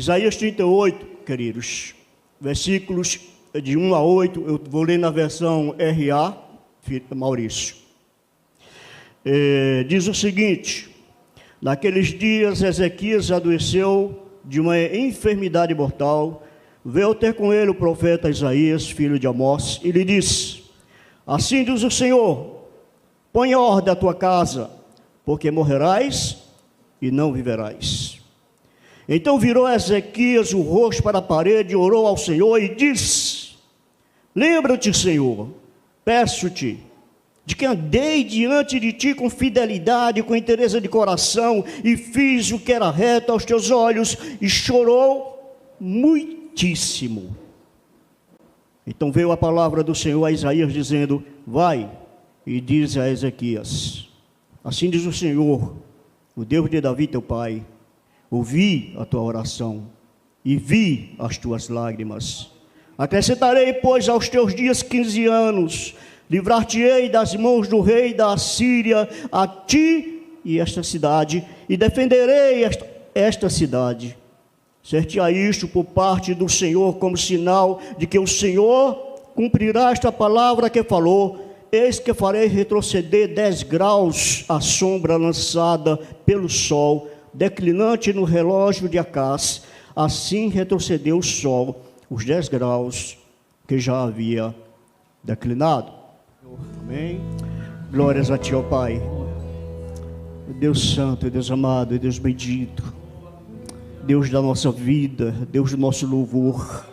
Isaías 38, queridos, versículos de 1 a 8, eu vou ler na versão RA, Maurício. Diz o seguinte: naqueles dias Ezequias adoeceu de uma enfermidade mortal. Veio ter com ele o profeta Isaías, filho de Amós, e lhe disse: assim diz o Senhor, põe ordem à tua casa, porque morrerás e não viverás. Então virou Ezequias o rosto para a parede, orou ao Senhor e disse: lembra-te, Senhor, peço-te, de que andei diante de ti com fidelidade, com inteireza de coração, e fiz o que era reto aos teus olhos, e chorou muitíssimo. Então veio a palavra do Senhor a Isaías, dizendo: vai e diz a Ezequias: assim diz o Senhor, o Deus de Davi teu pai, ouvi a tua oração e vi as tuas lágrimas. Acrescentarei, pois, aos teus dias 15 anos, livrar-te-ei das mãos do rei da Assíria, a ti e esta cidade, e defenderei esta cidade. Ser-te-á isto por parte do Senhor como sinal de que o Senhor cumprirá esta palavra que falou: eis que farei retroceder 10 graus a sombra lançada pelo sol, declinante no relógio de Acás. Assim retrocedeu o sol, os 10 graus que já havia declinado. Amém. Glórias a ti, ó Pai. Deus santo, Deus amado, Deus bendito, Deus da nossa vida, Deus do nosso louvor,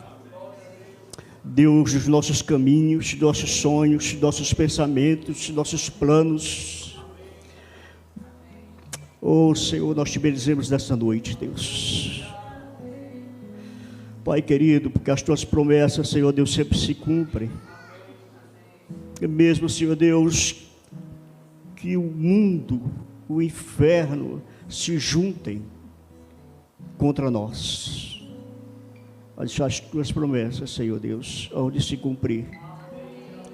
Deus dos nossos caminhos, nossos sonhos, nossos pensamentos, nossos planos. Oh Senhor, nós te bendizemos nesta noite, Deus. Pai querido, porque as tuas promessas, Senhor Deus, sempre se cumprem. E mesmo, Senhor Deus, que o mundo, o inferno se juntem contra nós, mas as tuas promessas, Senhor Deus, hão de se cumprir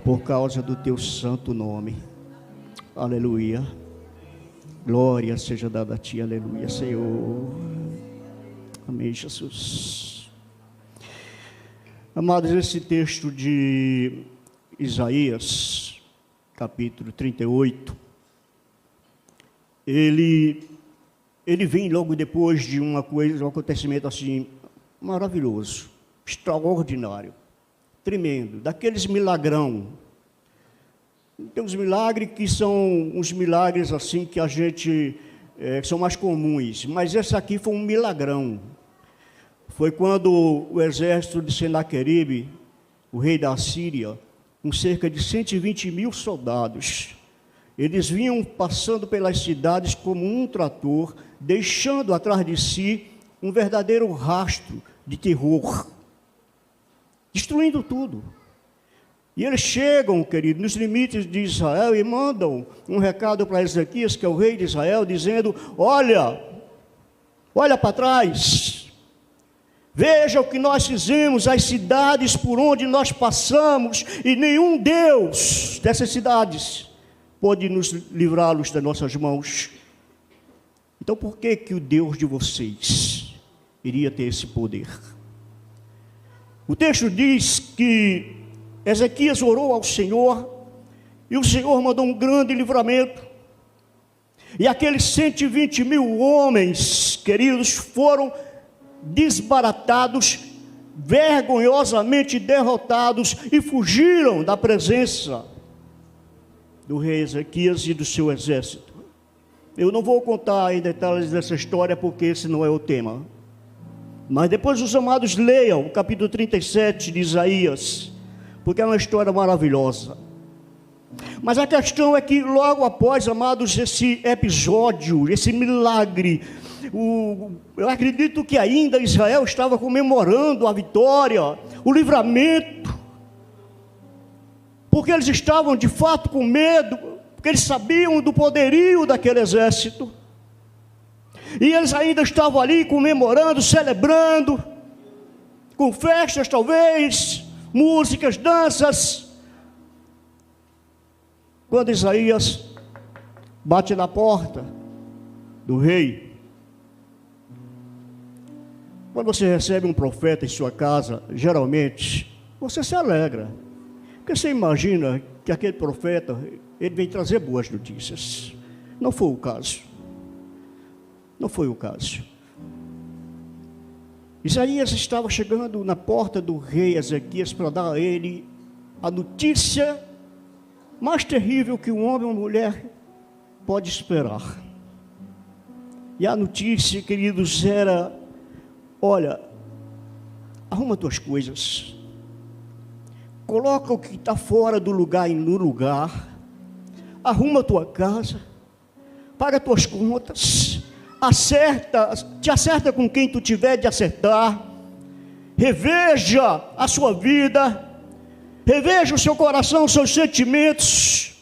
por causa do teu santo nome. Aleluia. Glória seja dada a ti, aleluia, Senhor. Amém, Jesus. Amados, esse texto de Isaías, capítulo 38, ele vem logo depois de um acontecimento assim, maravilhoso, extraordinário, tremendo, daqueles milagrão. Tem uns milagres que são uns milagres assim que a gente, são mais comuns, mas esse aqui foi um milagrão. Foi quando o exército de Senaqueribe, o rei da Assíria, com cerca de 120 mil soldados, eles vinham passando pelas cidades como um trator, deixando atrás de si um verdadeiro rastro de terror, destruindo tudo. E eles chegam, querido, nos limites de Israel e mandam um recado para Ezequias, que é o rei de Israel, dizendo: olha para trás, veja o que nós fizemos, as cidades por onde nós passamos, e nenhum Deus dessas cidades pode nos livrá-los das nossas mãos. Então por que o Deus de vocês iria ter esse poder? O texto diz que Ezequias orou ao Senhor, e o Senhor mandou um grande livramento, e aqueles 120 mil homens, queridos, foram desbaratados, vergonhosamente derrotados, e fugiram da presença do rei Ezequias e do seu exército. Eu não vou contar em detalhes dessa história, porque esse não é o tema, mas depois os amados leiam o capítulo 37 de Isaías, porque é uma história maravilhosa. Mas a questão é que logo após, amados, esse episódio, esse milagre, eu acredito que ainda Israel estava comemorando a vitória, o livramento, porque eles estavam de fato com medo, porque eles sabiam do poderio daquele exército, e eles ainda estavam ali comemorando, celebrando, com festas talvez, músicas, danças, quando Isaías bate na porta do rei, Quando você recebe um profeta em sua casa, geralmente, você se alegra. Porque você imagina que aquele profeta, ele vem trazer boas notícias. Não foi o caso. Não foi o caso. Isaías estava chegando na porta do rei Ezequias para dar a ele a notícia mais terrível que um homem ou uma mulher pode esperar. E a notícia, queridos, era: olha, arruma tuas coisas, coloca o que está fora do lugar no lugar, arruma a tua casa, paga tuas contas, te acerta com quem tu tiver de acertar, reveja a sua vida, reveja o seu coração, os seus sentimentos,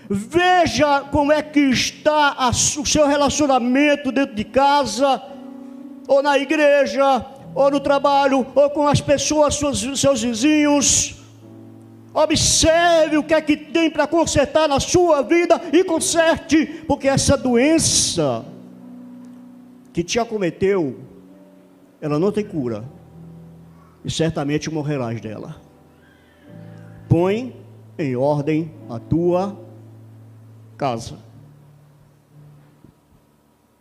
veja como é que está o seu relacionamento dentro de casa, ou na igreja, ou no trabalho, ou com as pessoas, seus vizinhos. Observe o que é que tem para consertar na sua vida e conserte, porque essa doença que te acometeu, ela não tem cura, e certamente morrerás dela. Põe em ordem a tua casa.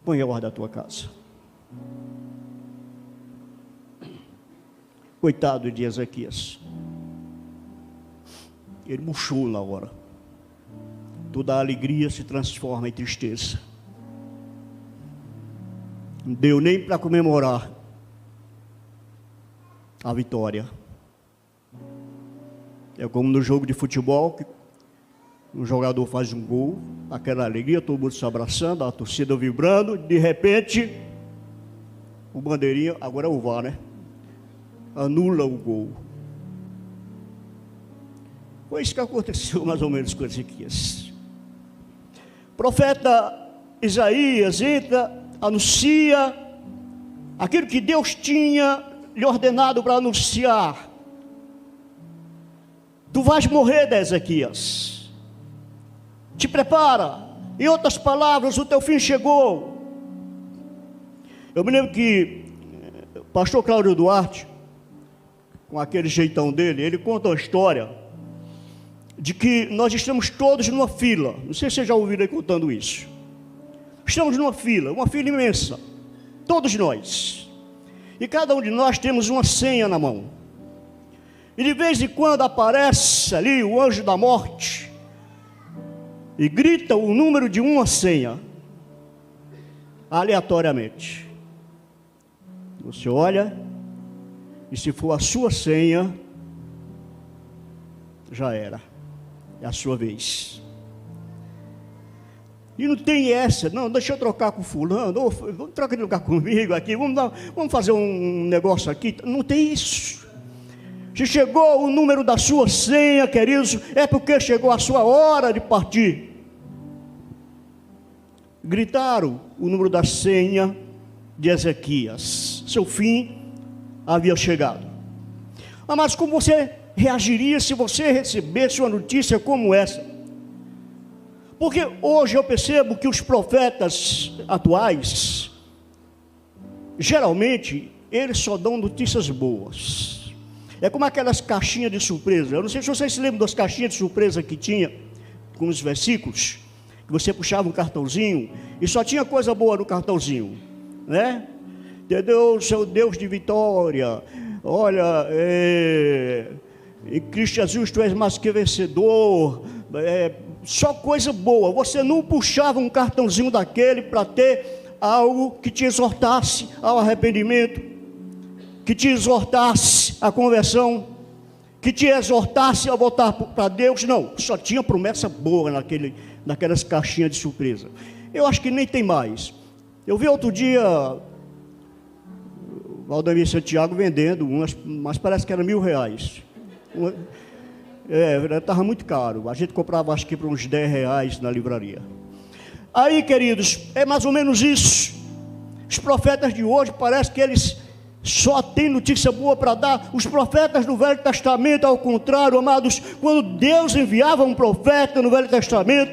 Põe em ordem a tua casa. Coitado de Ezequias. Ele murchou na hora. Toda a alegria se transforma em tristeza. Não deu nem para comemorar a vitória. É como no jogo de futebol, que um jogador faz um gol, aquela alegria, todo mundo se abraçando, a torcida vibrando, de repente, o bandeirinha, agora é o VAR, né? Anula o gol. Foi isso que aconteceu mais ou menos com Ezequias. O profeta Isaías entra, anuncia aquilo que Deus tinha lhe ordenado para anunciar. Tu vais morrer, Ezequias. Te prepara. Em outras palavras, o teu fim chegou. Eu me lembro que o pastor Cláudio Duarte, com aquele jeitão dele, ele conta uma história de que nós estamos todos numa fila. Não sei se vocês já ouviram ele contando isso. Estamos numa fila imensa, todos nós. E cada um de nós temos uma senha na mão. E de vez em quando aparece ali o anjo da morte e grita o número de uma senha, aleatoriamente. Você olha, e se for a sua senha, já era. É a sua vez. E não tem essa, não, deixa eu trocar com fulano, vamos trocar de lugar comigo aqui, vamos fazer um negócio aqui. Não tem isso. Se chegou o número da sua senha, queridos, é porque chegou a sua hora de partir. Gritaram o número da senha de Ezequias. Seu fim havia chegado. Mas como você reagiria se você recebesse uma notícia como essa? Porque hoje eu percebo que os profetas atuais, geralmente, eles só dão notícias boas. É como aquelas caixinhas de surpresa. Eu não sei se vocês se lembram das caixinhas de surpresa que tinha, com os versículos, que você puxava um cartãozinho, e só tinha coisa boa no cartãozinho, né? Deus, seu Deus de vitória, olha, em Cristo Jesus tu és mais que vencedor, só coisa boa. Você não puxava um cartãozinho daquele para ter algo que te exortasse ao arrependimento, que te exortasse à conversão, que te exortasse a voltar para Deus. Não, só tinha promessa boa naquelas caixinhas de surpresa. Eu acho que nem tem mais. Eu vi outro dia o Valdemir Santiago vendendo umas, mas parece que era R$1.000. Estava muito caro. A gente comprava acho que por uns R$10 na livraria. Aí, queridos, é mais ou menos isso. Os profetas de hoje parece que eles só têm notícia boa para dar. Os profetas do Velho Testamento, ao contrário, amados, quando Deus enviava um profeta no Velho Testamento,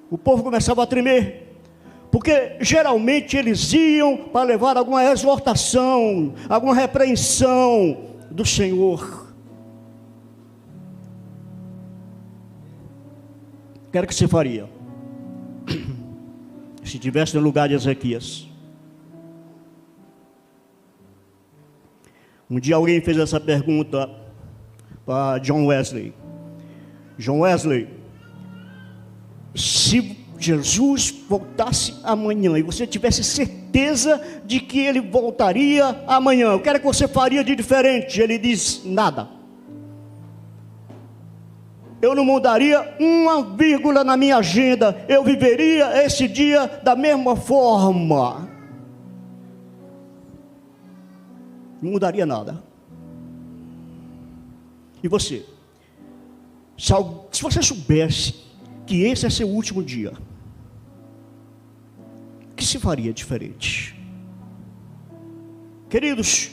o povo começava a tremer, porque geralmente eles iam para levar alguma exortação, alguma repreensão do Senhor. O que era que você faria se estivesse no lugar de Ezequias? Um dia alguém fez essa pergunta para John Wesley. John Wesley, se Jesus voltasse amanhã e você tivesse certeza de que ele voltaria amanhã, o que era que você faria de diferente? Ele diz: nada. Eu não mudaria uma vírgula na minha agenda, eu viveria esse dia da mesma forma. Não mudaria nada. E você? Se você soubesse que esse é seu último dia, o que se faria diferente? Queridos,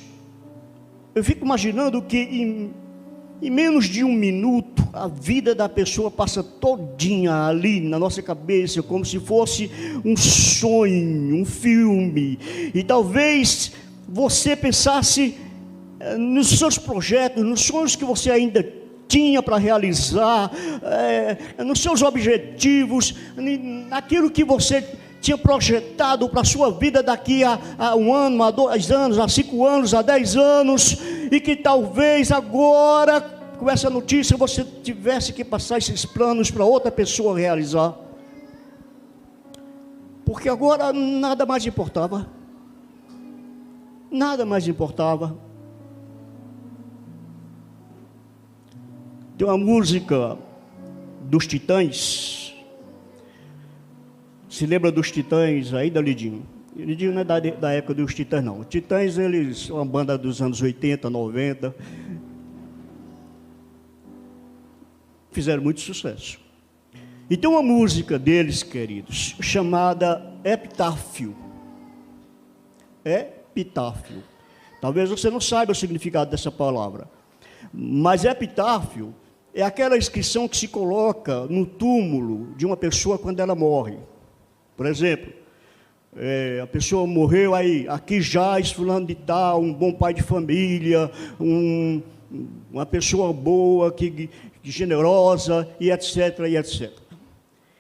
eu fico imaginando que em menos de um minuto, a vida da pessoa passa todinha ali na nossa cabeça, como se fosse um sonho, um filme. E talvez você pensasse nos seus projetos, nos sonhos que você ainda tinha para realizar, nos seus objetivos, naquilo que você tinha projetado para a sua vida daqui a 1 ano, a 2 anos, a 5 anos, a 10 anos, e que talvez agora, com essa notícia, você tivesse que passar esses planos para outra pessoa realizar, porque agora nada mais importava. Nada mais importava. Tem uma música dos Titãs. Se lembra dos Titãs aí, Lidinho? Lidinho não é da época dos Titãs, não. Os Titãs, eles são uma banda dos anos 80, 90. Fizeram muito sucesso. E tem uma música deles, queridos, chamada Epitáfio. Epitáfio. Talvez você não saiba o significado dessa palavra, mas epitáfio é aquela inscrição que se coloca no túmulo de uma pessoa quando ela morre. Por exemplo, a pessoa morreu, aí aqui jaz fulano de tal, um bom pai de família, uma pessoa boa, que generosa, e etc, e etc.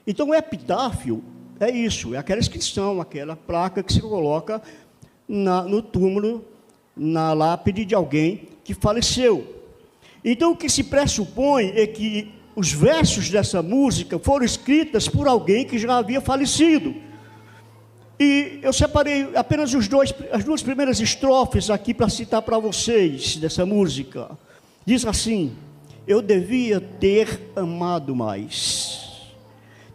Então o epitáfio é isso, é aquela inscrição, aquela placa que se coloca no túmulo, na lápide de alguém que faleceu. Então o que se pressupõe é que os versos dessa música foram escritos por alguém que já havia falecido. E eu separei apenas as 2 primeiras estrofes aqui para citar para vocês dessa música. Diz assim: eu devia ter amado mais,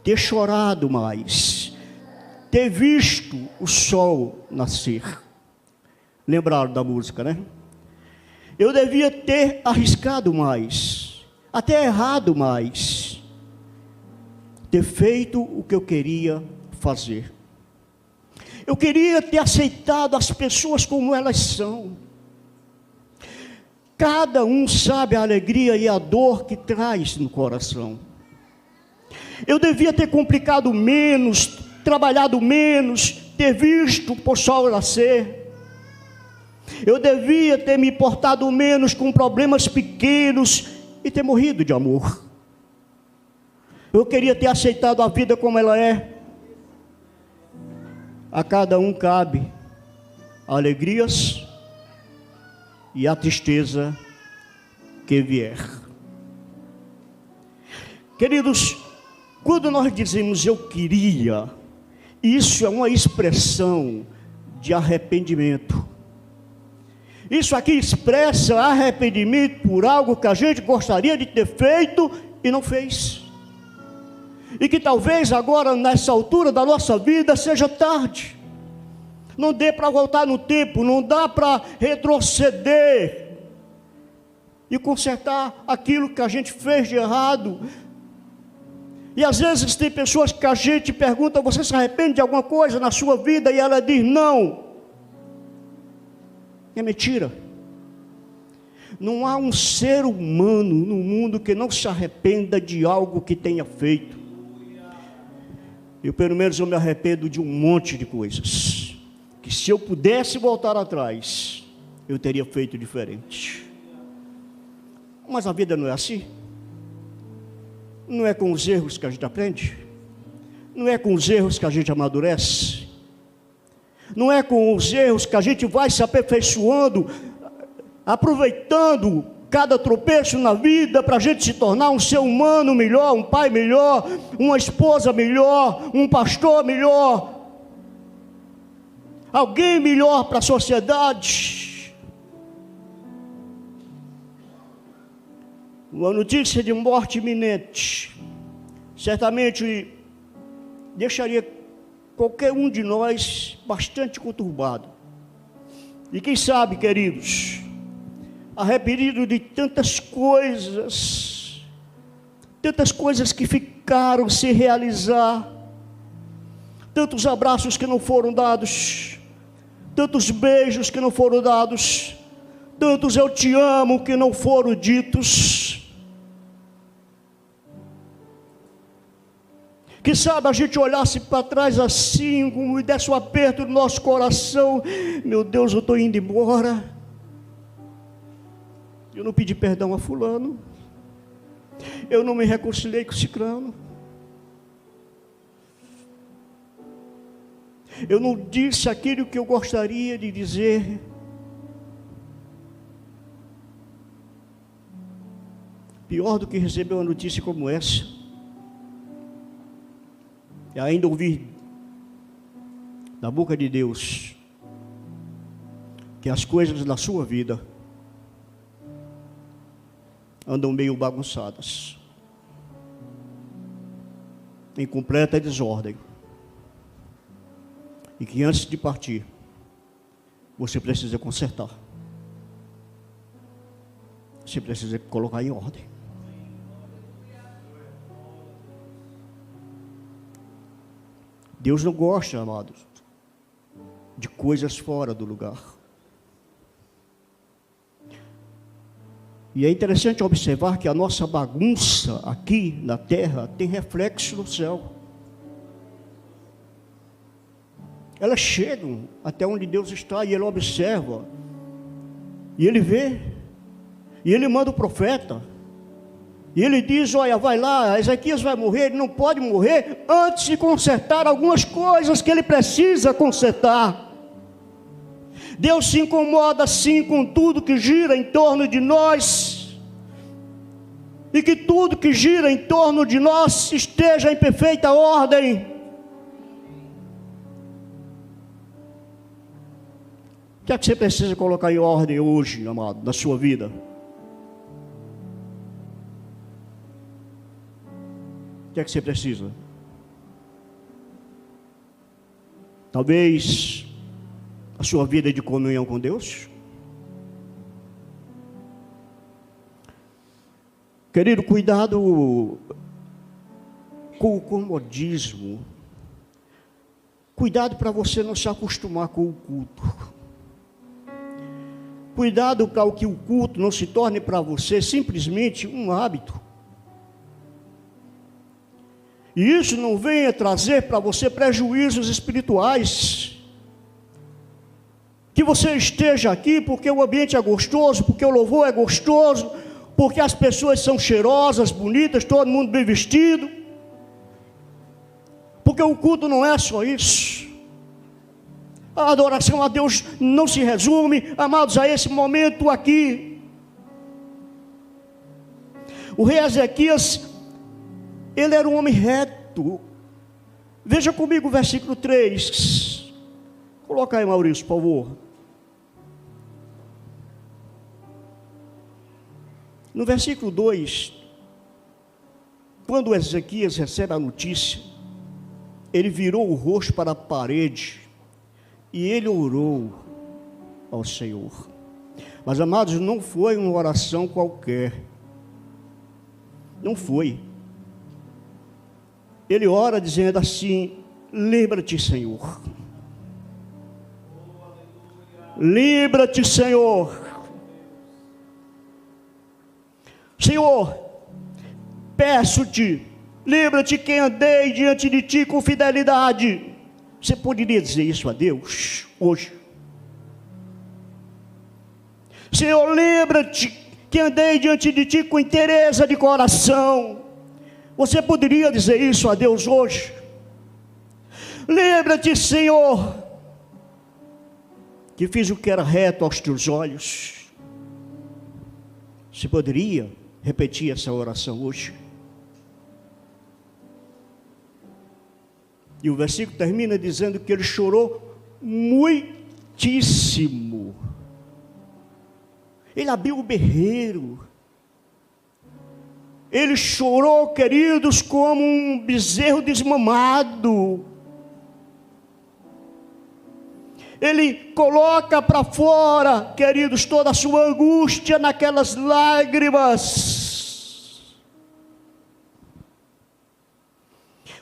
ter chorado mais, ter visto o sol nascer. Lembraram da música, né? Eu devia ter arriscado mais, até errado mais, ter feito o que eu queria fazer. Eu queria ter aceitado as pessoas como elas são. Cada um sabe a alegria e a dor que traz no coração. Eu devia ter complicado menos, trabalhado menos, ter visto o sol nascer. Eu devia ter me importado menos com problemas pequenos e ter morrido de amor. Eu queria ter aceitado a vida como ela é. A cada um cabe alegrias e a tristeza que vier. Queridos, quando nós dizemos eu queria, isso é uma expressão de arrependimento. Isso aqui expressa arrependimento por algo que a gente gostaria de ter feito e não fez. E que talvez agora, nessa altura da nossa vida, seja tarde. Não dê para voltar no tempo, não dá para retroceder e consertar aquilo que a gente fez de errado. E às vezes tem pessoas que a gente pergunta: você se arrepende de alguma coisa na sua vida? E ela diz: não. É mentira. Não há um ser humano no mundo que não se arrependa de algo que tenha feito. pelo menos eu me arrependo de um monte de coisas, que se eu pudesse voltar atrás, eu teria feito diferente. Mas a vida não é assim. Não é com os erros que a gente aprende. Não é com os erros que a gente amadurece. Não é com os erros que a gente vai se aperfeiçoando, aproveitando cada tropeço na vida para a gente se tornar um ser humano melhor, um pai melhor, uma esposa melhor, um pastor melhor, alguém melhor para a sociedade. Uma notícia de morte iminente certamente deixaria qualquer um de nós bastante conturbado. E quem sabe, queridos, arrependido de tantas coisas que ficaram sem realizar, tantos abraços que não foram dados, tantos beijos que não foram dados, tantos eu te amo que não foram ditos. Que sabe a gente olhasse para trás assim, como me desse um aperto no nosso coração, meu Deus, eu estou indo embora, eu não pedi perdão a fulano, eu não me reconciliei com ciclano, eu não disse aquilo que eu gostaria de dizer. Pior do que receber uma notícia como essa, e ainda ouvir da boca de Deus que as coisas da sua vida andam meio bagunçadas, em completa desordem, e que antes de partir você precisa consertar, você precisa colocar em ordem. Deus não gosta, amados, de coisas fora do lugar. E é interessante observar que a nossa bagunça aqui na terra tem reflexo no céu. Elas chegam até onde Deus está e Ele observa, e Ele vê, e Ele manda o profeta, e ele diz: olha, vai lá, Ezequias vai morrer, ele não pode morrer antes de consertar algumas coisas que ele precisa consertar. Deus se incomoda sim com tudo que gira em torno de nós, e que tudo que gira em torno de nós esteja em perfeita ordem. O que é que você precisa colocar em ordem hoje, amado, na sua vida? O que é que você precisa? Talvez a sua vida de comunhão com Deus. Querido, cuidado com o comodismo. Cuidado para você não se acostumar com o culto. Cuidado para que o culto não se torne para você simplesmente um hábito. E isso não venha trazer para você prejuízos espirituais. Que você esteja aqui porque o ambiente é gostoso, porque o louvor é gostoso, porque as pessoas são cheirosas, bonitas, todo mundo bem vestido. Porque o culto não é só isso. A adoração a Deus não se resume, amados, a esse momento aqui. O rei Ezequias, ele era um homem reto. Veja comigo o versículo 3. Coloca aí, Maurício, por favor. No versículo 2, quando Ezequias recebe a notícia, ele virou o rosto para a parede e ele orou ao Senhor. Mas, amados, não foi uma oração qualquer. Não foi. Ele ora dizendo assim: lembra-te, Senhor. Lembra-te, Senhor. Senhor, peço-te, Lembra-te que andei diante de ti com fidelidade. Você poderia dizer isso a Deus hoje? Senhor, lembra-te que andei diante de ti com inteireza de coração. Você poderia dizer isso a Deus hoje? Lembra-te, Senhor, que fiz o que era reto aos teus olhos. Você poderia repetir essa oração hoje? E o versículo termina dizendo que ele chorou muitíssimo. Ele abriu o berreiro. Ele chorou, queridos, como um bezerro desmamado. Ele coloca para fora, queridos, toda a sua angústia naquelas lágrimas.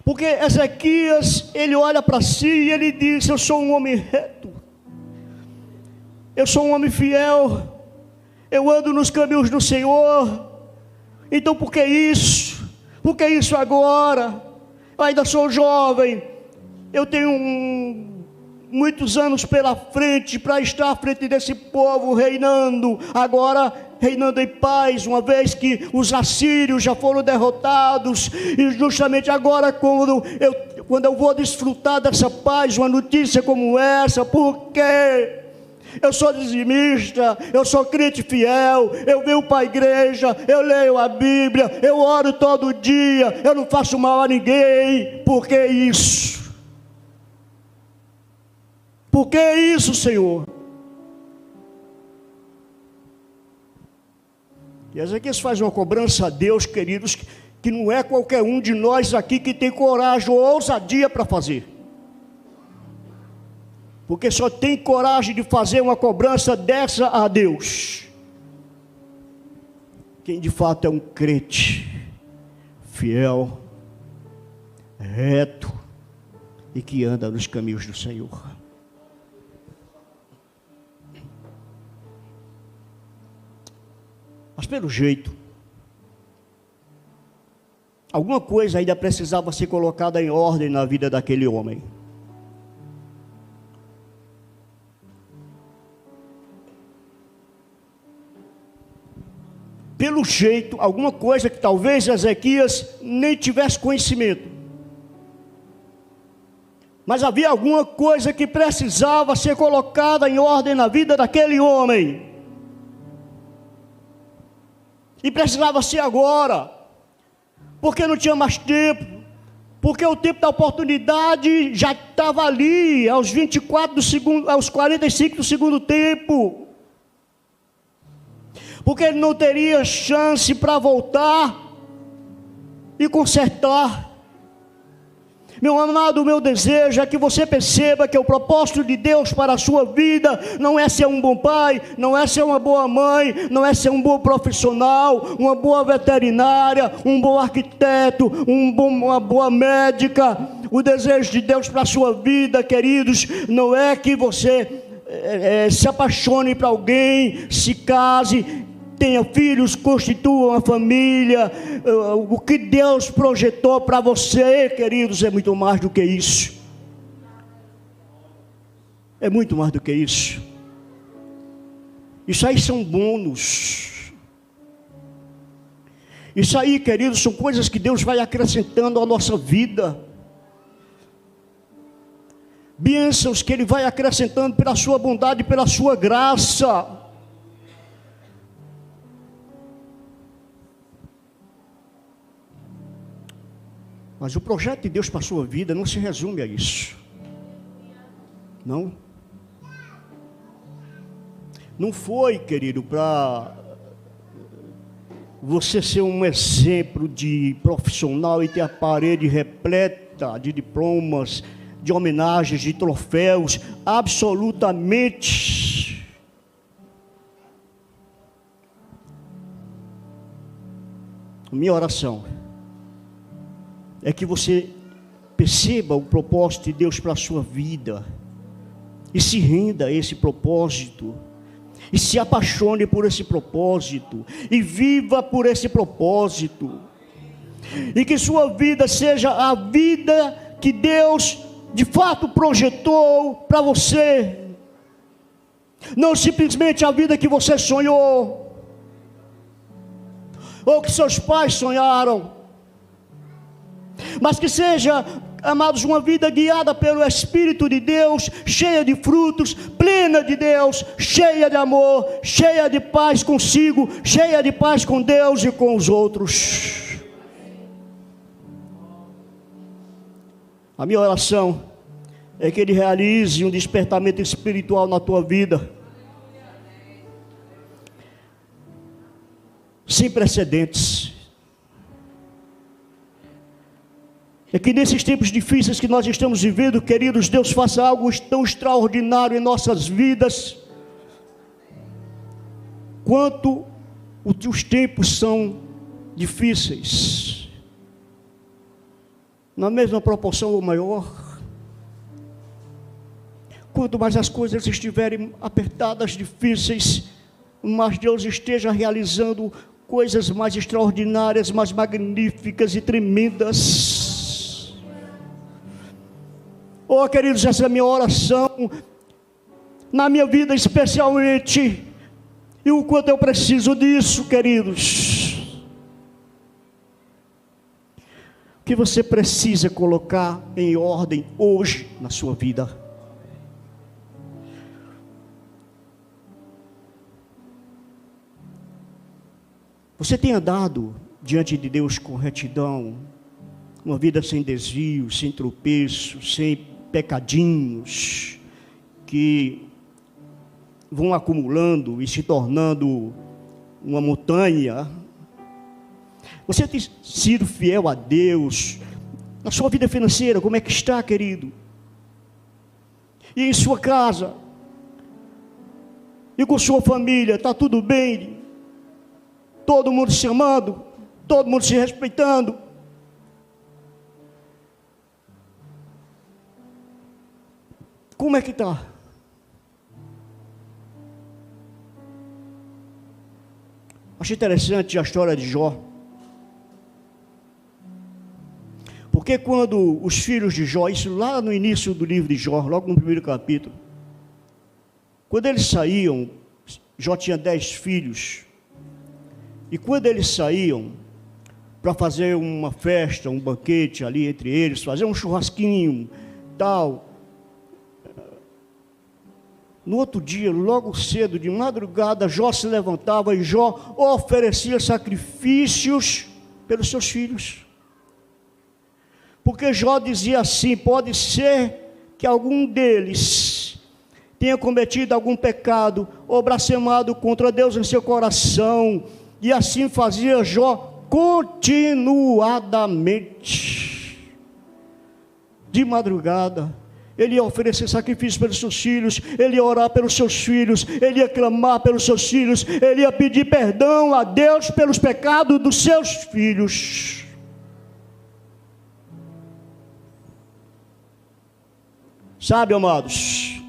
Porque Ezequias, ele olha para si e ele diz: eu sou um homem reto, eu sou um homem fiel, eu ando nos caminhos do Senhor. Então por que isso? Por que isso agora? Eu ainda sou jovem, eu tenho muitos anos pela frente para estar à frente desse povo reinando, agora reinando em paz, uma vez que os assírios já foram derrotados, e justamente agora quando eu vou desfrutar dessa paz, uma notícia como essa, porque eu sou dizimista, eu sou crente fiel, eu venho para a igreja, eu leio a Bíblia, eu oro todo dia, eu não faço mal a ninguém. Por que isso? Por que isso, Senhor? E Ezequias faz uma cobrança a Deus, queridos, que não é qualquer um de nós aqui que tem coragem ou ousadia para fazer. Porque só tem coragem de fazer uma cobrança dessa a Deus quem de fato é um crente fiel, reto e que anda nos caminhos do Senhor. Mas pelo jeito, alguma coisa ainda precisava ser colocada em ordem na vida daquele homem. Pelo jeito, alguma coisa que talvez Ezequias nem tivesse conhecimento. Mas havia alguma coisa que precisava ser colocada em ordem na vida daquele homem. E precisava ser agora, porque não tinha mais tempo, porque o tempo da oportunidade já estava ali, aos 45 do segundo tempo, porque ele não teria chance para voltar e consertar. Meu amado, o meu desejo é que você perceba que o propósito de Deus para a sua vida não é ser um bom pai, não é ser uma boa mãe, não é ser um bom profissional, uma boa veterinária, um bom arquiteto, uma boa médica. O desejo de Deus para a sua vida, queridos, não é que você se apaixone para alguém, se case, tenha filhos, constitua uma família. O que Deus projetou para você, queridos, é muito mais do que isso. É muito mais do que isso. Isso aí são bônus. Isso aí, queridos, são coisas que Deus vai acrescentando à nossa vida. Bênçãos que Ele vai acrescentando pela sua bondade, pela sua graça. Mas o projeto de Deus para a sua vida não se resume a isso. Não. Não foi, querido, para você ser um exemplo de profissional e ter a parede repleta de diplomas, de homenagens, de troféus, absolutamente. Minha oração é que você perceba o propósito de Deus para a sua vida e se renda a esse propósito e se apaixone por esse propósito e viva por esse propósito. e que sua vida seja a vida que Deus de fato projetou para você, não simplesmente a vida que você sonhou, ou que seus pais sonharam, mas que seja, amados, uma vida guiada pelo Espírito de Deus, cheia de frutos, plena de Deus, cheia de amor, cheia de paz consigo, cheia de paz com Deus e com os outros. A minha oração é que Ele realize um despertamento espiritual na tua vida, sem precedentes. É que nesses tempos difíceis que nós estamos vivendo, queridos, Deus faça algo tão extraordinário em nossas vidas, quanto os tempos são difíceis, na mesma proporção ou maior. Quanto mais as coisas estiverem apertadas, difíceis, mas Deus esteja realizando coisas mais extraordinárias, mais magníficas e tremendas. Oh, queridos, essa é a minha oração, na minha vida especialmente, e o quanto eu preciso disso, queridos. O que você precisa colocar em ordem hoje na sua vida? Você tem andado diante de Deus com retidão, uma vida sem desvios, sem tropeços, sem pecadinhos que vão acumulando e se tornando uma montanha? Você tem sido fiel a Deus na sua vida financeira? Como é que está, querido? E em sua casa? E com sua família? Está tudo bem? Todo mundo se amando? Todo mundo se respeitando? Como é que está? Acho interessante a história de Jó. Porque quando os filhos de Jó, isso lá no início do livro de Jó, logo no primeiro capítulo, quando eles saíam, Jó tinha 10 filhos, e quando eles saíam para fazer uma festa, um banquete ali entre eles, fazer um churrasquinho, tal, no outro dia, logo cedo, de madrugada, Jó se levantava e Jó oferecia sacrifícios pelos seus filhos. Porque Jó dizia assim: pode ser que algum deles tenha cometido algum pecado ou blasfemado contra Deus em seu coração. E assim fazia Jó continuadamente. De madrugada, ele ia oferecer sacrifício pelos seus filhos, ele ia orar pelos seus filhos, ele ia clamar pelos seus filhos, ele ia pedir perdão a Deus pelos pecados dos seus filhos. Sabe, amados,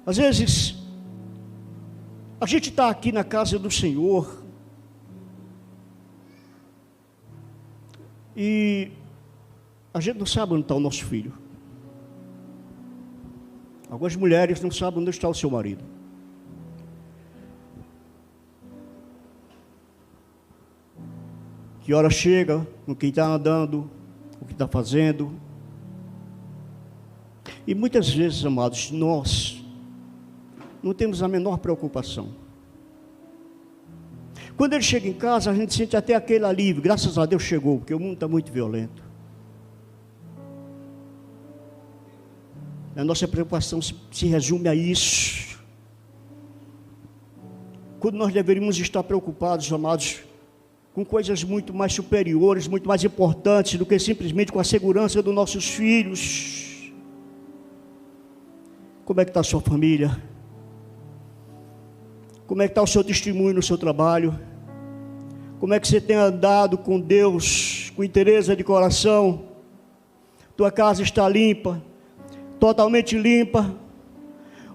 às vezes a gente está aqui na casa do Senhor e a gente não sabe onde está o nosso filho. Algumas mulheres não sabem onde está o seu marido. Que hora chega, com quem está andando, o que está fazendo. E muitas vezes, amados, nós não temos a menor preocupação. Quando ele chega em casa, a gente sente até aquele alívio. Graças a Deus chegou, porque o mundo está muito violento. A nossa preocupação se resume a isso. Quando nós deveríamos estar preocupados, amados, com coisas muito mais superiores, muito mais importantes do que simplesmente com a segurança dos nossos filhos. Como é que está a sua família? Como é que está o seu testemunho no seu trabalho? Como é que você tem andado com Deus, com interesse de coração? Tua casa está limpa? Totalmente limpa?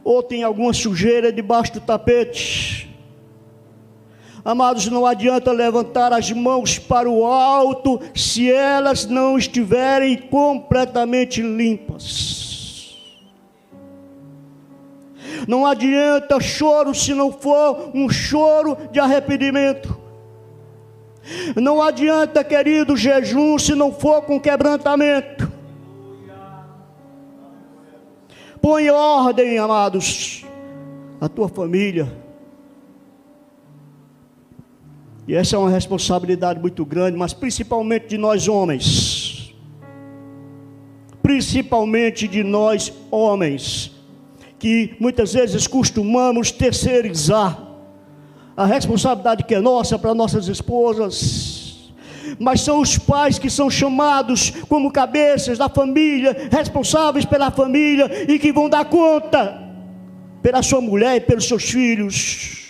Ou tem alguma sujeira debaixo do tapete? Amados, não adianta levantar as mãos para o alto se elas não estiverem completamente limpas. Não adianta choro se não for um choro de arrependimento. Não adianta, querido, jejum se não for com quebrantamento. Põe ordem, amados, a tua família. E essa é uma responsabilidade muito grande, mas principalmente de nós homens. Principalmente de nós homens, que muitas vezes costumamos terceirizar a responsabilidade que é nossa para nossas esposas. Mas são os pais que são chamados como cabeças da família, responsáveis pela família e que vão dar conta pela sua mulher e pelos seus filhos.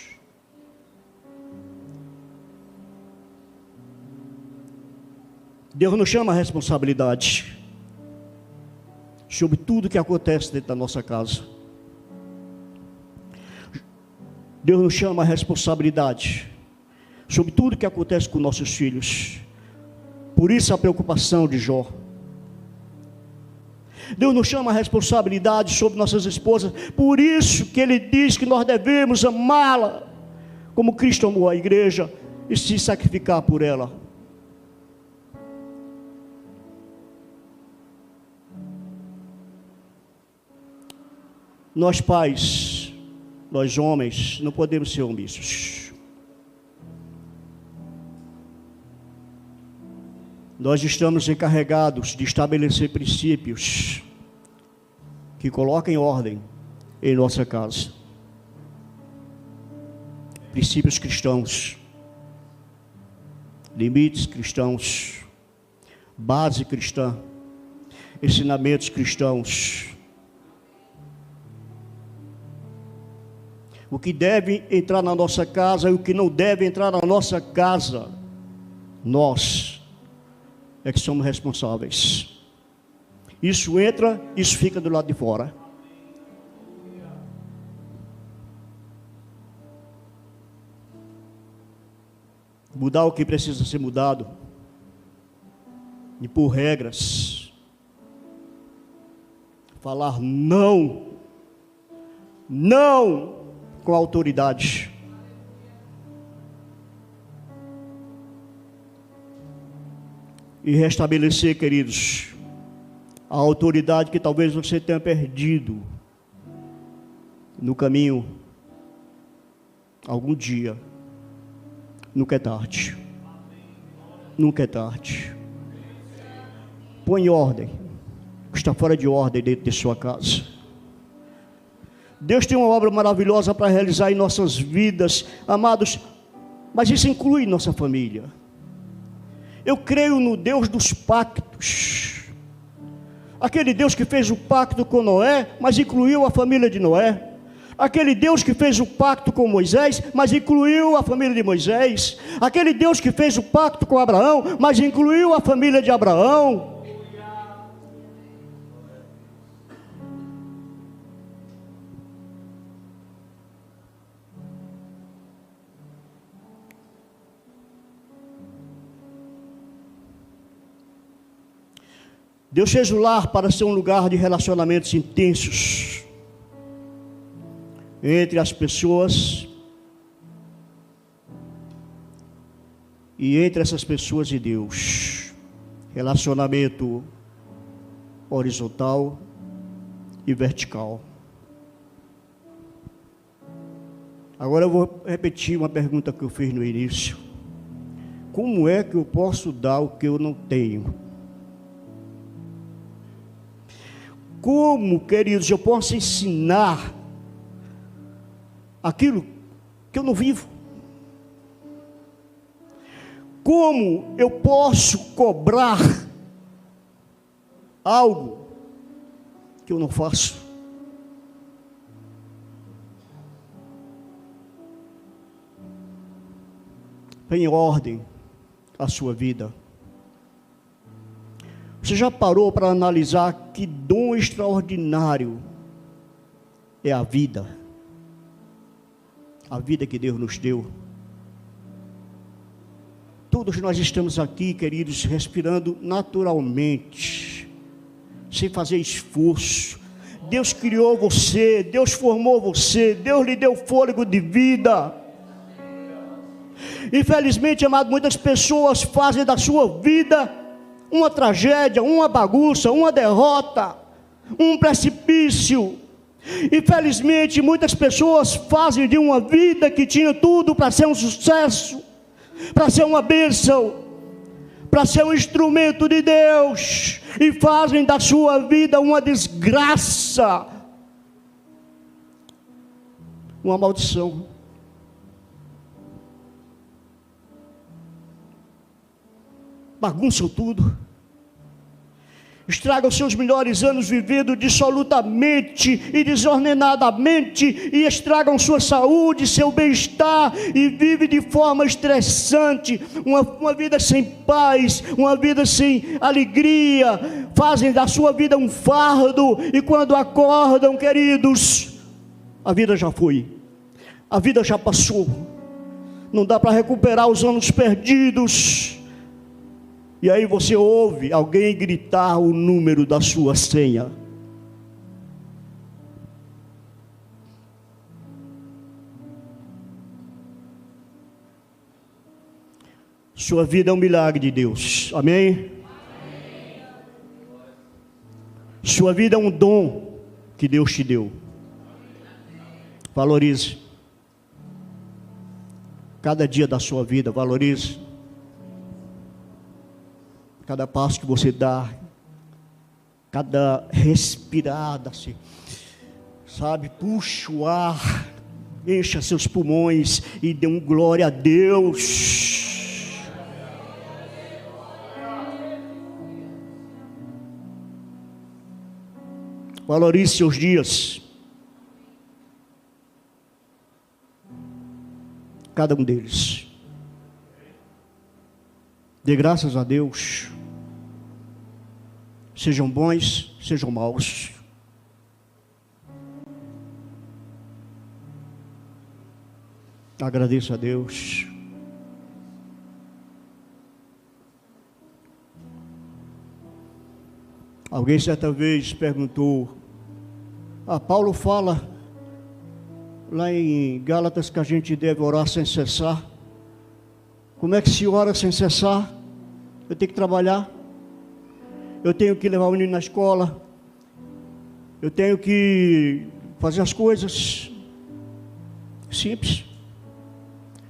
Deus nos chama a responsabilidade sobre tudo que acontece dentro da nossa casa. Deus nos chama a responsabilidade sobre tudo que acontece com nossos filhos. Por isso a preocupação de Jó. Deus nos chama a responsabilidade sobre nossas esposas. Por isso que Ele diz que nós devemos amá-la como Cristo amou a igreja e se sacrificar por ela. Nós pais, nós homens, não podemos ser omissos. Nós estamos encarregados de estabelecer princípios que coloquem ordem em nossa casa. Princípios cristãos, limites cristãos, base cristã, ensinamentos cristãos. O que deve entrar na nossa casa e o que não deve entrar na nossa casa, nós é que somos responsáveis. Isso entra, isso fica do lado de fora. Mudar o que precisa ser mudado, impor regras, falar não com autoridade. E restabelecer, queridos, a autoridade que talvez você tenha perdido no caminho algum dia. Nunca é tarde. Nunca é tarde. Põe ordem. Está fora de ordem dentro de sua casa. Deus tem uma obra maravilhosa para realizar em nossas vidas, amados, mas isso inclui nossa família. Eu creio no Deus dos pactos. Aquele Deus que fez o pacto com Noé, mas incluiu a família de Noé. Aquele Deus que fez o pacto com Moisés, mas incluiu a família de Moisés. Aquele Deus que fez o pacto com Abraão, mas incluiu a família de Abraão. Deus fez o lar para ser um lugar de relacionamentos intensos entre as pessoas e entre essas pessoas e Deus. Relacionamento horizontal e vertical. Agora eu vou repetir uma pergunta que eu fiz no início. Como é que eu posso dar o que eu não tenho? Como, queridos, eu posso ensinar aquilo que eu não vivo? Como eu posso cobrar algo que eu não faço? Põe em ordem a sua vida. Você já parou para analisar que dom extraordinário é a vida? A vida que Deus nos deu. Todos nós estamos aqui, queridos, respirando naturalmente, sem fazer esforço. Deus criou você, Deus formou você, Deus lhe deu fôlego de vida. Infelizmente, amado, muitas pessoas fazem da sua vida uma tragédia, uma bagunça, uma derrota, um precipício. Infelizmente, muitas pessoas fazem de uma vida que tinha tudo para ser um sucesso, para ser uma bênção, para ser um instrumento de Deus, e fazem da sua vida uma desgraça, uma maldição. Bagunçam tudo, estragam seus melhores anos vivendo dissolutamente e desordenadamente, e estragam sua saúde, seu bem-estar, e vive de forma estressante, uma vida sem paz, uma vida sem alegria, fazem da sua vida um fardo, e quando acordam, queridos, a vida já foi, a vida já passou, não dá para recuperar os anos perdidos. E aí você ouve alguém gritar o número da sua senha. Sua vida é um milagre de Deus. Amém? Sua vida é um dom que Deus te deu. Valorize. Cada dia da sua vida, valorize. Cada passo que você dá, cada respirada, assim, sabe, puxa o ar, encha seus pulmões e dê um glória a Deus. Valorize seus dias, cada um deles. Dê graças a Deus. Sejam bons, sejam maus. Agradeço a Deus. Alguém certa vez perguntou, Paulo fala lá em Gálatas que a gente deve orar sem cessar. Como é que se ora sem cessar? Eu tenho que trabalhar, eu tenho que levar o menino na escola, eu tenho que fazer as coisas simples.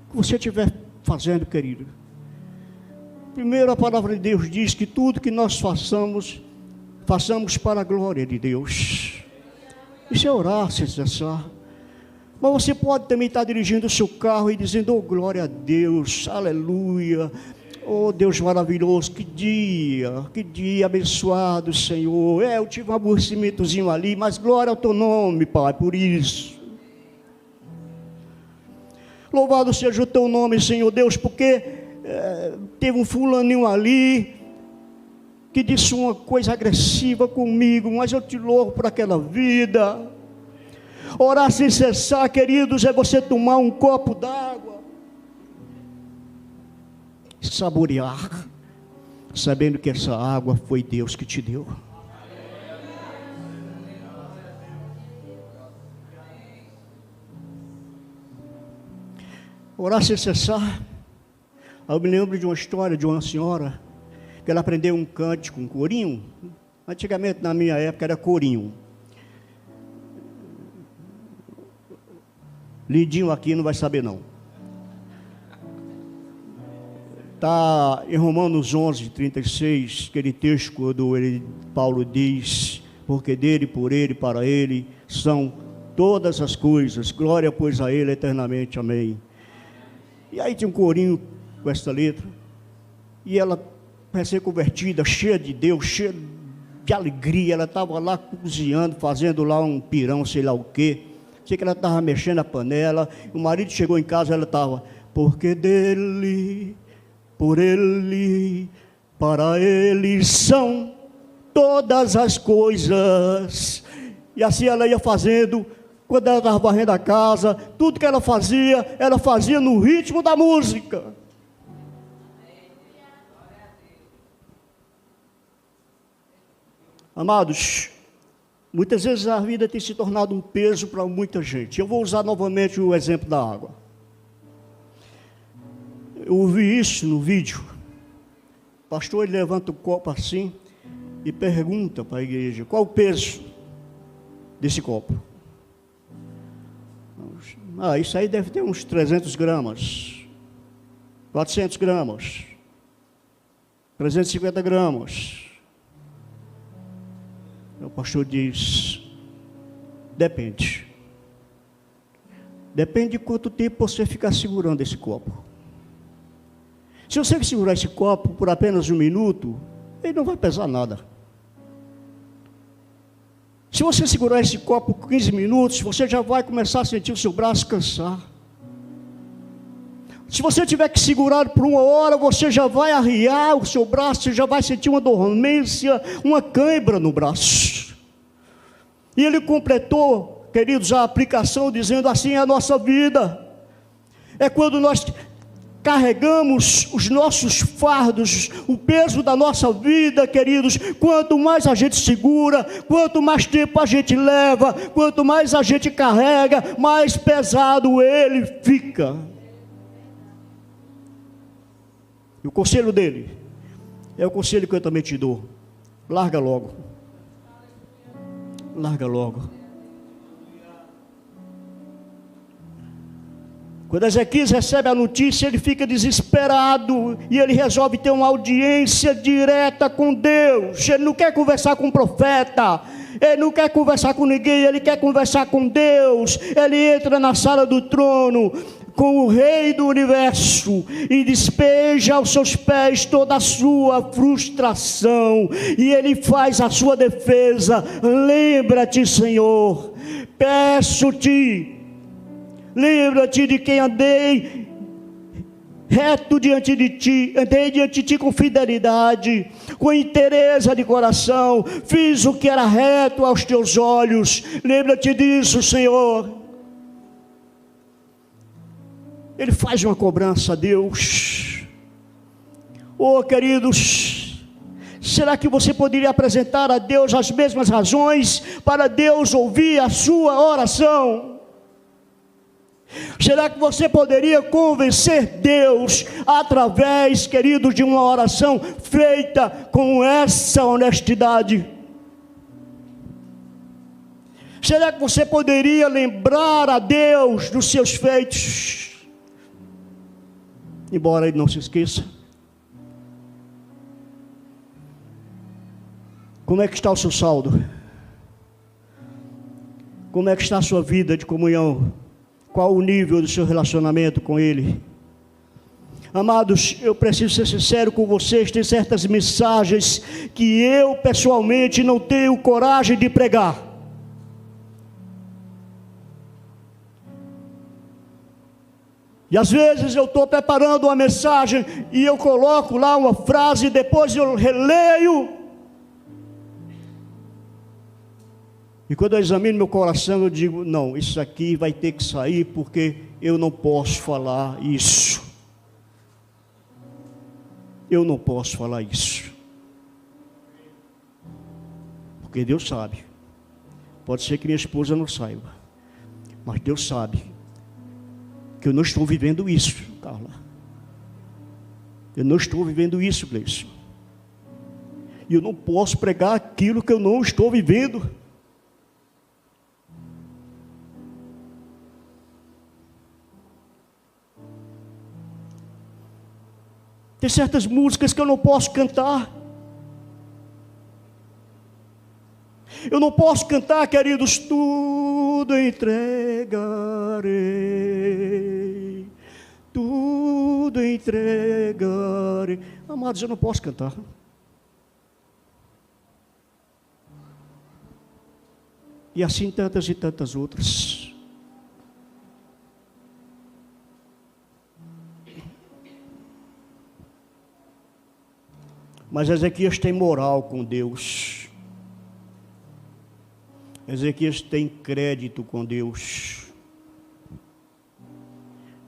O que você estiver fazendo, querido, primeiro a palavra de Deus diz que tudo que nós façamos para a glória de Deus. Isso é orar sem cessar. Mas você pode também estar dirigindo o seu carro e dizendo, oh glória a Deus, aleluia, oh Deus maravilhoso, que dia abençoado, Senhor. Eu tive um aborrecimentozinho ali, mas glória ao teu nome, Pai, por isso. Louvado seja o teu nome, Senhor Deus, porque teve um fulaninho ali que disse uma coisa agressiva comigo, mas eu te louvo por aquela vida. Orar sem cessar, queridos, é você tomar um copo d'água, saborear, sabendo que essa água foi Deus que te deu. Orar sem cessar. Eu me lembro de uma história de uma senhora que ela aprendeu um cântico, um corinho. Antigamente, na minha época, era corinho. Lidinho aqui não vai saber não. Está em Romanos 11, 36, aquele texto quando Paulo diz, porque dele, por ele, para ele, são todas as coisas, glória pois a ele eternamente, amém. E aí tinha um corinho com essa letra, e ela, recém-convertida, cheia de Deus, cheia de alegria, ela estava lá cozinhando, fazendo lá um pirão, sei lá o quê. Sei que ela estava mexendo a panela, o marido chegou em casa, ela estava, porque dele, por ele, para ele são todas as coisas. E assim ela ia fazendo, quando ela estava varrendo a casa, tudo que ela fazia no ritmo da música. Amados, muitas vezes a vida tem se tornado um peso para muita gente. Eu vou usar novamente o exemplo da água. Eu ouvi isso no vídeo. O pastor, ele levanta o copo assim e pergunta para a igreja: qual o peso desse copo? Isso aí deve ter uns 300 gramas, 400 gramas, 350 gramas. O pastor diz: depende. Depende de quanto tempo você ficar segurando esse copo. Se você segurar esse copo por apenas 1 minuto, ele não vai pesar nada. Se você segurar esse copo por 15 minutos, você já vai começar a sentir o seu braço cansar. Se você tiver que segurar por 1 hora, você já vai arriar o seu braço, você já vai sentir uma dormência, uma cãibra no braço. E ele completou, queridos, a aplicação dizendo: assim é a nossa vida. É quando nós carregamos os nossos fardos, o peso da nossa vida, queridos. Quanto mais a gente segura, quanto mais tempo a gente leva, quanto mais a gente carrega, mais pesado ele fica. E o conselho dele é o conselho que eu também te dou: larga logo. Larga logo. Quando Ezequias recebe a notícia, ele fica desesperado e ele resolve ter uma audiência direta com Deus. Ele não quer conversar com o profeta, ele não quer conversar com ninguém, ele quer conversar com Deus. Ele entra na sala do trono com o Rei do Universo e despeja aos seus pés toda a sua frustração, e ele faz a sua defesa. Lembra-te, Senhor, peço-te, lembra-te de quem andei reto diante de ti, andei diante de ti com fidelidade, com inteireza de coração, fiz o que era reto aos teus olhos. Lembra-te disso, Senhor. Ele faz uma cobrança a Deus. Oh, queridos, será que você poderia apresentar a Deus as mesmas razões para Deus ouvir a sua oração? Será que você poderia convencer Deus através, queridos, de uma oração feita com essa honestidade? Será que você poderia lembrar a Deus dos seus feitos, embora ele não se esqueça? Como é que está o seu saldo? Como é que está a sua vida de comunhão? Qual o nível do seu relacionamento com Ele? Amados, eu preciso ser sincero com vocês. Tem certas mensagens que eu pessoalmente não tenho coragem de pregar. E às vezes eu estou preparando uma mensagem e eu coloco lá uma frase e depois eu releio. E quando eu examino meu coração, eu digo: não, isso aqui vai ter que sair, porque eu não posso falar isso. Eu não posso falar isso. Porque Deus sabe. Pode ser que minha esposa não saiba, mas Deus sabe que eu não estou vivendo isso, Carla. Eu não estou vivendo isso, Gleison. E eu não posso pregar aquilo que eu não estou vivendo. Tem certas músicas que eu não posso cantar. Eu não posso cantar, queridos, tudo entregarei, tudo entregarei. Amados, eu não posso cantar. E assim tantas e tantas outras. Mas Ezequias tem moral com Deus. Ezequias tem crédito com Deus.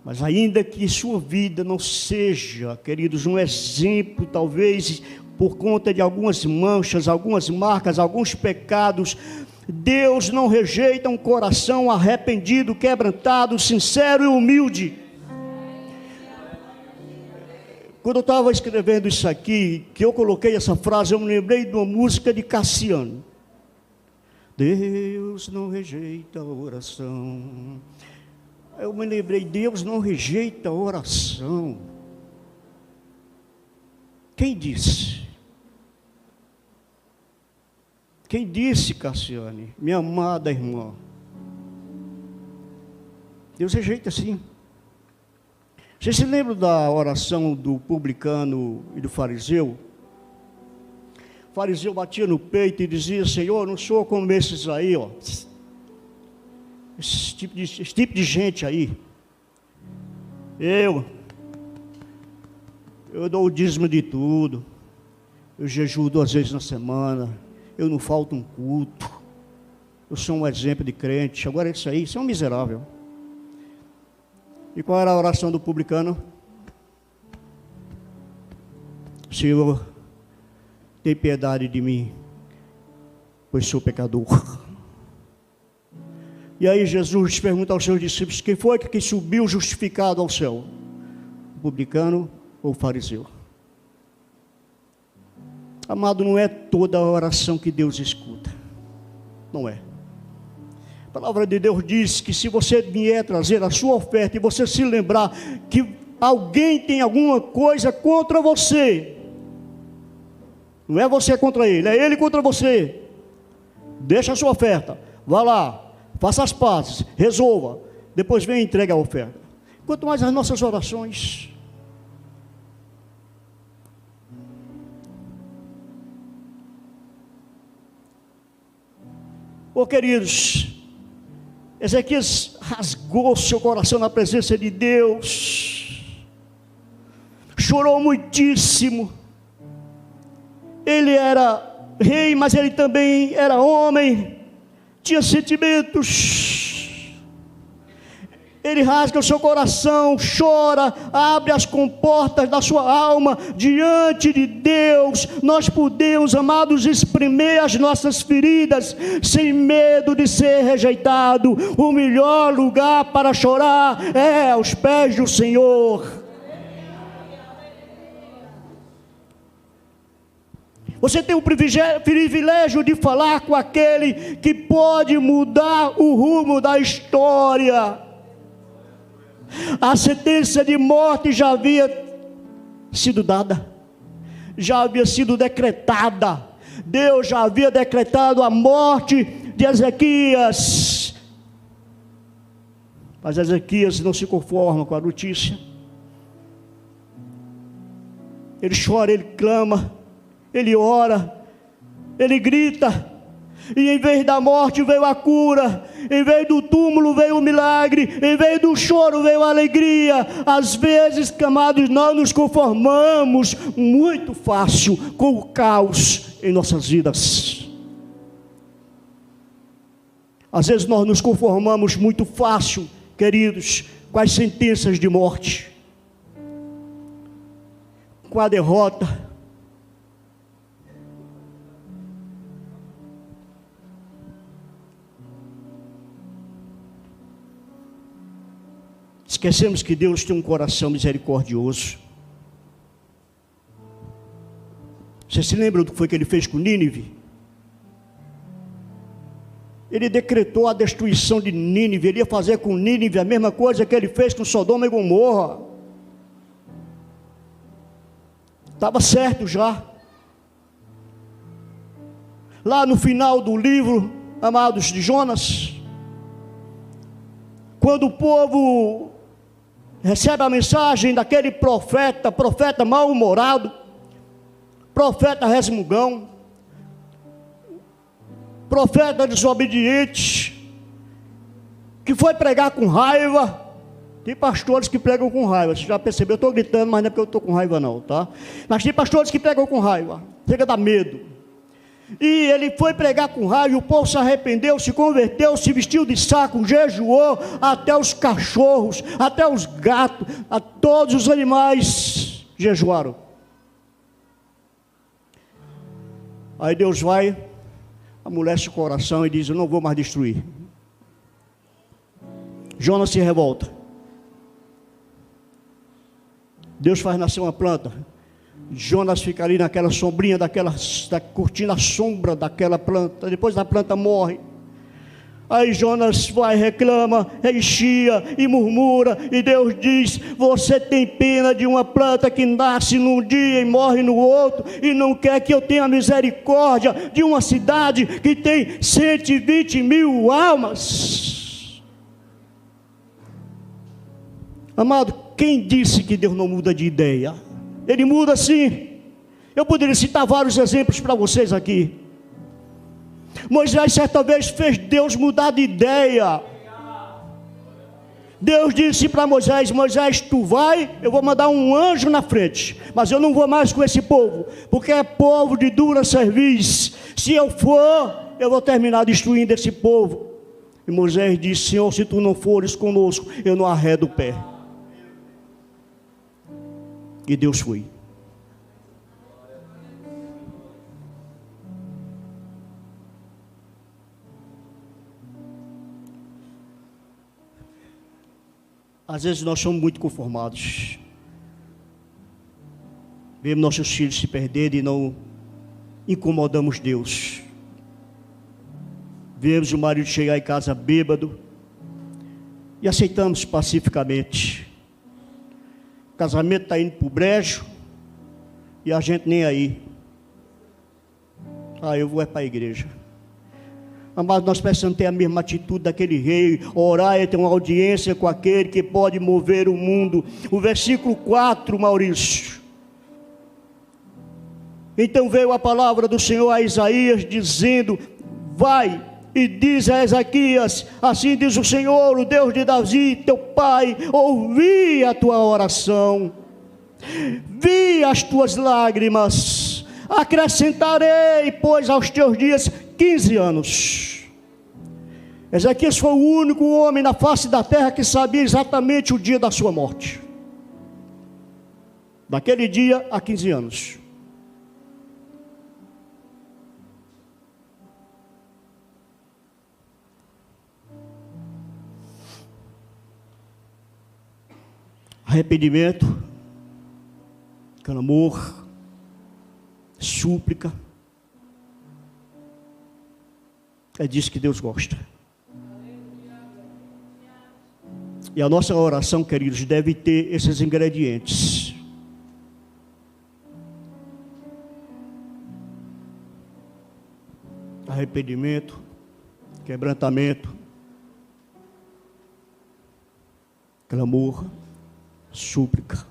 Mas ainda que sua vida não seja, queridos, um exemplo talvez por conta de algumas manchas, algumas marcas, alguns pecados. Deus não rejeita um coração arrependido, quebrantado, sincero e humilde. Quando eu estava escrevendo isso aqui, que eu coloquei essa frase, eu me lembrei de uma música de Cassiano. Deus não rejeita a oração. Eu me lembrei, Deus não rejeita a oração. Quem disse? Quem disse, Cassiane? Minha amada irmã. Deus rejeita sim. Você se lembra da oração do publicano e do fariseu? O fariseu batia no peito e dizia: Senhor, não sou como esses aí, ó. Esse tipo de gente aí. Eu dou o dízimo de tudo. Eu jejuo 2 vezes na semana. Eu não falto um culto. Eu sou um exemplo de crente. Agora isso é um miserável. E qual era a oração do publicano? Senhor, tem piedade de mim, pois sou pecador. E aí Jesus pergunta aos seus discípulos: quem foi que subiu justificado ao céu? O publicano ou o fariseu? Amado, não é toda a oração que Deus escuta. Não é. A palavra de Deus diz que se você vier trazer a sua oferta e você se lembrar que alguém tem alguma coisa contra você, não é você contra ele, é ele contra você, deixa a sua oferta, vá lá, faça as pazes, resolva, depois vem e entregue a oferta. Quanto mais as nossas orações. Queridos, Ezequias rasgou seu coração na presença de Deus, chorou muitíssimo. Ele era rei, mas ele também era homem, tinha sentimentos. Ele rasga o seu coração, chora, abre as comportas da sua alma diante de Deus. Nós podemos, amados, exprimir as nossas feridas sem medo de ser rejeitado. O melhor lugar para chorar é aos pés do Senhor. Você tem o privilégio de falar com aquele que pode mudar o rumo da história. A sentença de morte já havia sido dada, já havia sido decretada. Deus já havia decretado a morte de Ezequias. Mas Ezequias não se conforma com a notícia. Ele chora, ele clama, ele ora, ele grita. E em vez da morte veio a cura, em vez do túmulo veio o milagre, em vez do choro veio a alegria. Às vezes, amados, nós nos conformamos muito fácil com o caos em nossas vidas. Às vezes nós nos conformamos muito fácil, queridos, com as sentenças de morte, com a derrota. Esquecemos que Deus tem um coração misericordioso. Você se lembra do que foi que ele fez com Nínive? Ele decretou a destruição de Nínive. Ele ia fazer com Nínive a mesma coisa que ele fez com Sodoma e Gomorra. Estava certo já. Lá no final do livro, amados, de Jonas, quando o povo recebe a mensagem daquele profeta mal-humorado, profeta resmungão, profeta desobediente, que foi pregar com raiva. Tem pastores que pregam com raiva, você já percebeu? Eu estou gritando, mas não é porque eu estou com raiva não, tá? Mas tem pastores que pregam com raiva, chega a dar medo. E ele foi pregar com raiva, e o povo se arrependeu, se converteu, se vestiu de saco, jejuou, até os cachorros, até os gatos, a todos os animais jejuaram. Aí Deus vai, amolece o coração e diz: eu não vou mais destruir. Jonas se revolta. Deus faz nascer uma planta. Jonas fica ali naquela sombrinha, curtindo a sombra daquela planta. Depois a planta morre. Aí Jonas vai, reclama, chia e murmura, e Deus diz: você tem pena de uma planta que nasce num dia e morre no outro, e não quer que eu tenha misericórdia de uma cidade que tem 120 mil almas? Amado, quem disse que Deus não muda de ideia? Ele muda sim. Eu poderia citar vários exemplos para vocês aqui. Moisés certa vez fez Deus mudar de ideia. Deus disse para Moisés: Moisés, tu vai, eu vou mandar um anjo na frente, mas eu não vou mais com esse povo, porque é povo de dura cerviz. Se eu for, eu vou terminar destruindo esse povo. E Moisés disse: Senhor, se tu não fores conosco, eu não arredo o pé. E Deus foi. Às vezes nós somos muito conformados. Vemos nossos filhos se perderem e não incomodamos Deus. Vemos o marido chegar em casa bêbado e aceitamos pacificamente. O casamento está indo para o brejo e a gente nem aí. Eu vou para a igreja. Mas nós precisamos ter a mesma atitude daquele rei, orar e ter uma audiência com aquele que pode mover o mundo. O versículo 4, Maurício. Então veio a palavra do Senhor a Isaías, dizendo: vai e diz a Ezequias: assim diz o Senhor, o Deus de Davi, teu pai, ouvi a tua oração, vi as tuas lágrimas, acrescentarei, pois, aos teus dias 15 anos. Ezequias foi o único homem na face da terra que sabia exatamente o dia da sua morte. Daquele dia a 15 anos. Arrependimento, clamor, súplica. É disso que Deus gosta. E a nossa oração, queridos, deve ter esses ingredientes. Arrependimento, quebrantamento, clamor, súplica.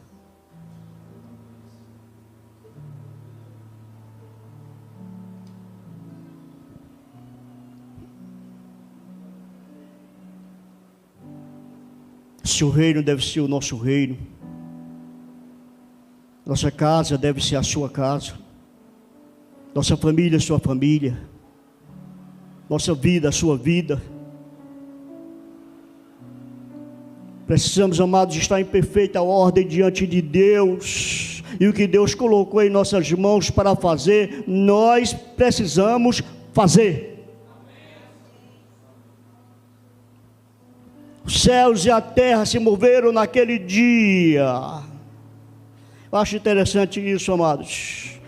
Seu reino deve ser o nosso reino. Nossa casa deve ser a sua casa. Nossa família, a sua família. Nossa vida, a sua vida. Precisamos, amados, estar em perfeita ordem diante de Deus. E o que Deus colocou em nossas mãos para fazer, nós precisamos fazer. Os céus e a terra se moveram naquele dia. Eu acho interessante isso, amados.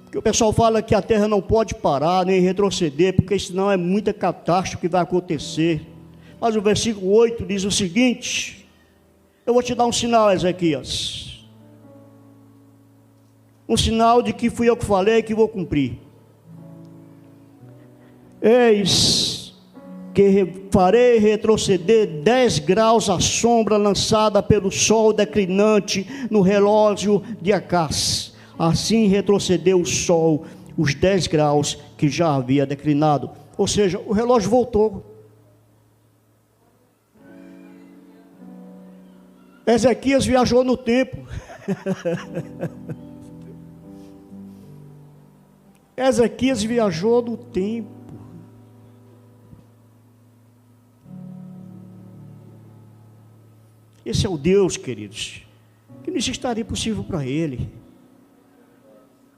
Porque o pessoal fala que a terra não pode parar, nem retroceder, porque senão é muita catástrofe que vai acontecer. Mas o versículo 8 diz o seguinte: eu vou te dar um sinal, Ezequias. Um sinal de que fui eu que falei que vou cumprir. Eis que farei retroceder 10 graus a sombra lançada pelo sol declinante no relógio de Acás. Assim retrocedeu o sol os 10 graus que já havia declinado. Ou seja, o relógio voltou. Ezequias viajou no tempo. Ezequias viajou no tempo. Esse é o Deus, queridos, que não estaria impossível para Ele.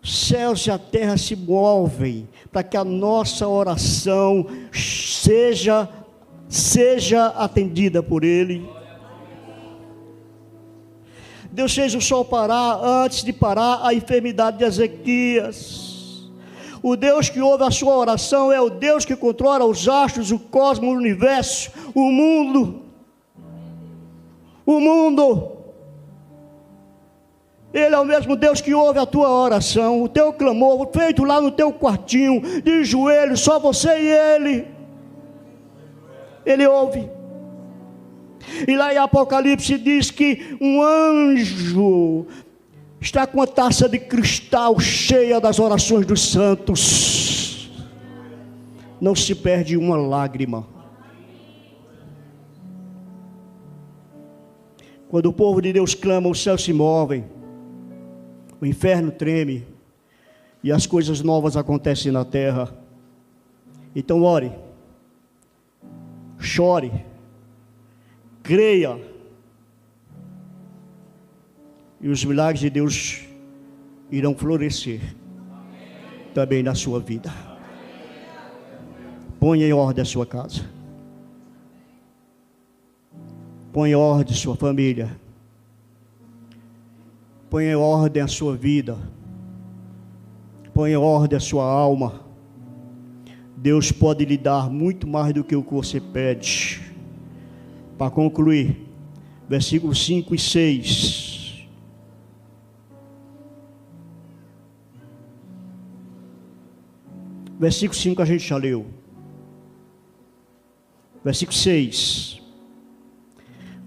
Céus e a terra se movem para que a nossa oração seja atendida por Ele. Deus fez o sol parar antes de parar a enfermidade de Ezequias. O Deus que ouve a sua oração é o Deus que controla os astros, o cosmos, o universo, o mundo. Ele é o mesmo Deus que ouve a tua oração, o teu clamor, feito lá no teu quartinho, de joelhos, só você e Ele. Ele ouve. E lá em Apocalipse diz que um anjo está com uma taça de cristal cheia das orações dos santos. Não se perde uma lágrima. Quando o povo de Deus clama, os céus se movem. O inferno treme e as coisas novas acontecem na terra. Então ore, chore, creia, e os milagres de Deus irão florescer também na sua vida. Ponha em ordem a sua casa, ponha em ordem a sua família, põe em ordem a sua vida, põe em ordem a sua alma. Deus pode lhe dar muito mais do que o que você pede. Para concluir, versículos 5 e 6. Versículo 5 a gente já leu. Versículo 6.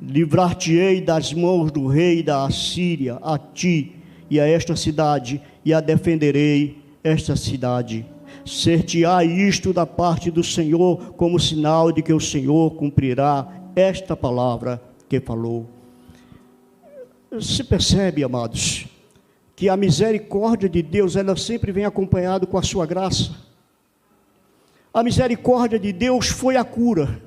Livrar-te-ei das mãos do rei da Assíria, a ti e a esta cidade, e a defenderei esta cidade. Ser-te-á isto da parte do Senhor, como sinal de que o Senhor cumprirá esta palavra que falou. Se percebe, amados, que a misericórdia de Deus, ela sempre vem acompanhada com a sua graça. A misericórdia de Deus foi a cura.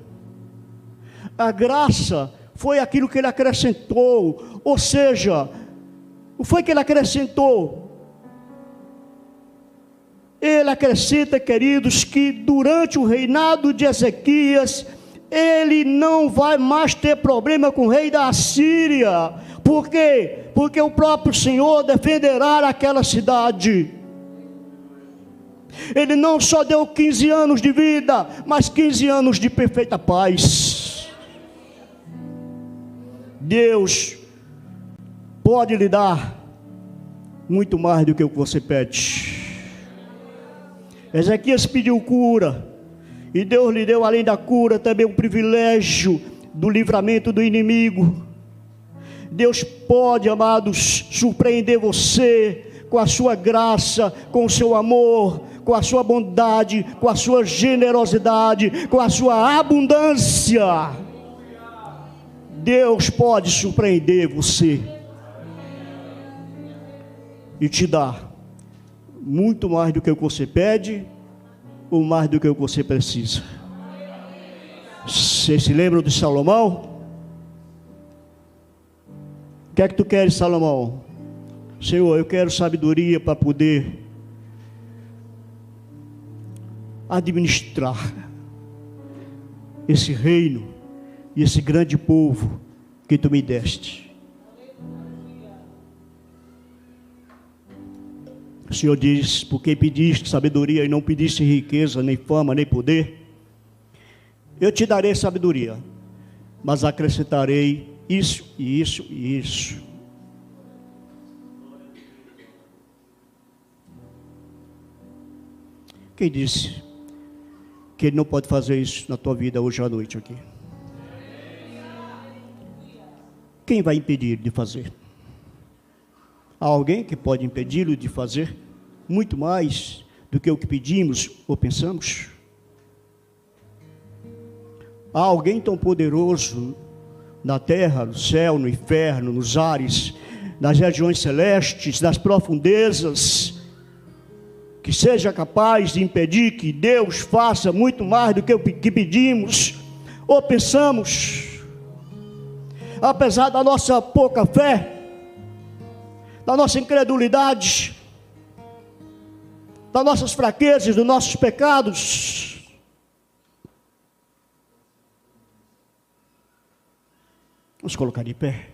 A graça foi aquilo que Ele acrescentou, ou seja, o que foi que Ele acrescentou? Ele acrescenta, queridos, que durante o reinado de Ezequias, ele não vai mais ter problema com o rei da Assíria. Por quê? Porque o próprio Senhor defenderá aquela cidade. Ele não só deu 15 anos de vida, mas 15 anos de perfeita paz. Deus pode lhe dar muito mais do que o que você pede. Ezequias pediu cura, e Deus lhe deu, além da cura, também o privilégio do livramento do inimigo. Deus pode, amados, surpreender você com a sua graça, com o seu amor, com a sua bondade, com a sua generosidade, com a sua abundância. Deus pode surpreender você e te dar muito mais do que o que você pede, ou mais do que o que você precisa. Você se lembra de Salomão? O que é que tu queres, Salomão? Senhor, eu quero sabedoria para poder administrar esse reino e esse grande povo que tu me deste. O Senhor diz: porque pediste sabedoria e não pediste riqueza, nem fama, nem poder, eu te darei sabedoria, mas acrescentarei isso e isso e isso. Quem disse que Ele não pode fazer isso na tua vida hoje à noite aqui? Quem vai impedir de fazer? Há alguém que pode impedi-lo de fazer muito mais do que o que pedimos ou pensamos? Há alguém tão poderoso na terra, no céu, no inferno, nos ares, nas regiões celestes, nas profundezas, que seja capaz de impedir que Deus faça muito mais do que o que pedimos ou pensamos? Apesar da nossa pouca fé, da nossa incredulidade, das nossas fraquezas, dos nossos pecados. Vamos colocar de pé.